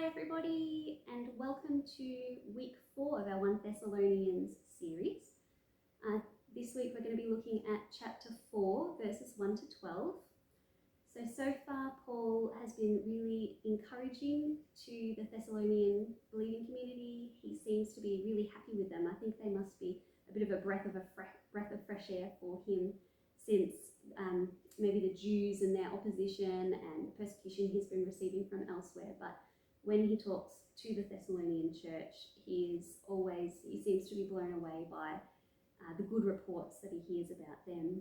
Hi everybody, and welcome to week 4 of our 1 Thessalonians series. This week we're going to be looking at chapter 4, verses 1 to 12. So far Paul has been really encouraging to the Thessalonian believing community. He seems to be really happy with them. I think they must be a bit of a breath of fresh air for him since maybe the Jews and their opposition and persecution he's been receiving from elsewhere. But when he talks to the Thessalonian church, he seems to be blown away by the good reports that he hears about them.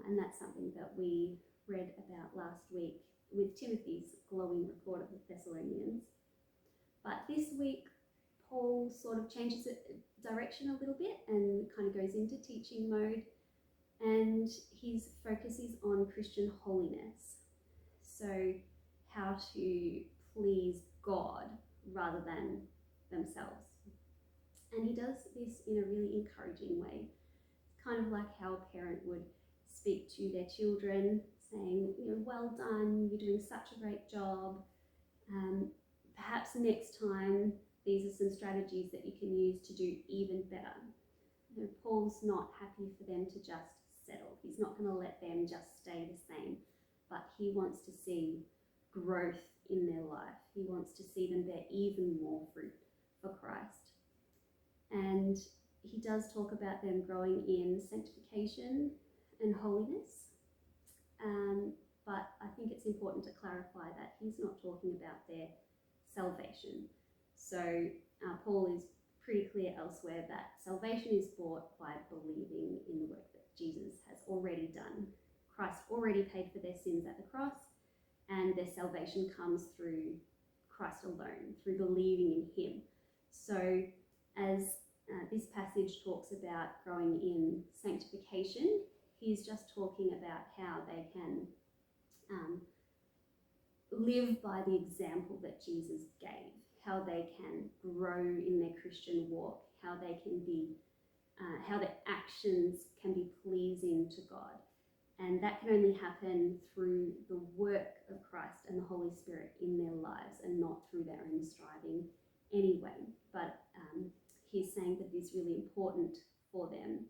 And that's something that we read about last week with Timothy's glowing report of the Thessalonians. But this week, Paul sort of changes direction a little bit and kind of goes into teaching mode. And his focus is on Christian holiness. So how to please God rather than themselves. And he does this in a really encouraging way. It's kind of like how a parent would speak to their children, saying, well done, you're doing such a great job. Perhaps next time, these are some strategies that you can use to do even better. Paul's not happy for them to just settle. He's not going to let them just stay the same, but he wants to see growth in their life. He wants to see them bear even more fruit for Christ. And he does talk about them growing in sanctification and holiness. But I think it's important to clarify that he's not talking about their salvation. So Paul is pretty clear elsewhere that salvation is bought by believing in the work that Jesus has already done. Christ already paid for their sins at the cross, and their salvation comes through Christ alone, through believing in him. So as this passage talks about growing in sanctification, he's just talking about how they can live by the example that Jesus gave, how they can grow in their Christian walk, how they can be, how their actions can be pleasing to God. And that can only happen through the work of Christ and the Holy Spirit in their lives, and not through their own striving anyway. But he's saying that it's really important for them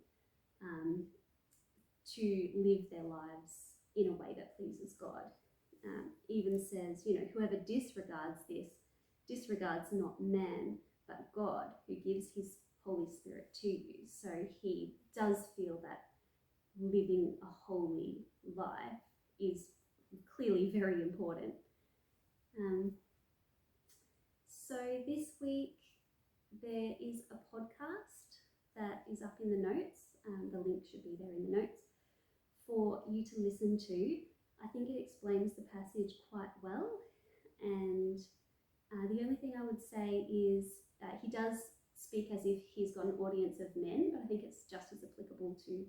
to live their lives in a way that pleases God. Even says, whoever disregards this disregards not man, but God, who gives his Holy Spirit to you. So he does feel that living a holy life is clearly very important. So this week there is a podcast that is up in the notes. The link should be there in the notes for you to listen to. I think it explains the passage quite well, and the only thing I would say is he does speak as if he's got an audience of men, but I think it's just as applicable to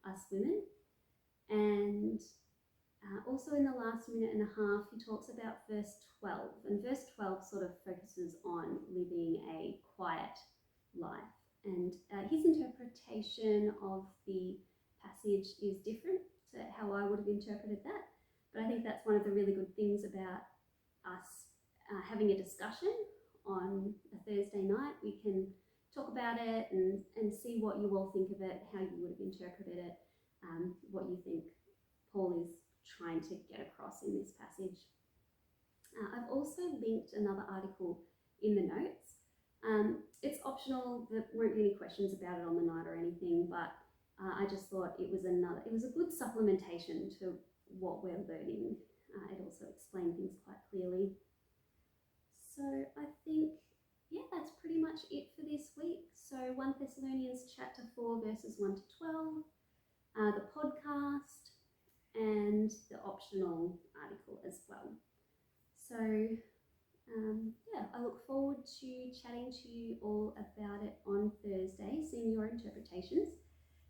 us women. And also in the last minute and a half, he talks about verse 12. And verse 12 sort of focuses on living a quiet life. And his interpretation of the passage is different to how I would have interpreted that. But I think that's one of the really good things about us having a discussion on a Thursday night. We can talk about it and see what you all think of it, how you would have interpreted it, what you think Paul is trying to get across in this passage. I've also linked another article in the notes. It's optional, there won't be any questions about it on the night or anything, but I just thought it was a good supplementation to what we're learning. It also explained things quite clearly. So I think, that's pretty much it for this week. So 1 Thessalonians chapter 4 verses 1 to 12, the podcast, and the optional article as well. So I look forward to chatting to you all about it on Thursday, seeing your interpretations.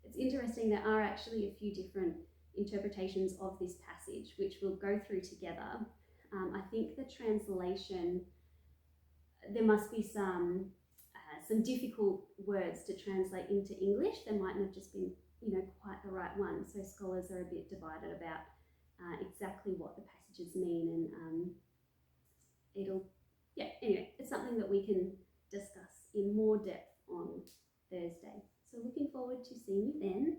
It's interesting, there are actually a few different interpretations of this passage, which we'll go through together. I think the translation, there must be some difficult words to translate into English. There mightn't have just been, quite the right one. So scholars are a bit divided about exactly what the passages mean, and anyway, it's it's something that we can discuss in more depth on Thursday. So looking forward to seeing you then.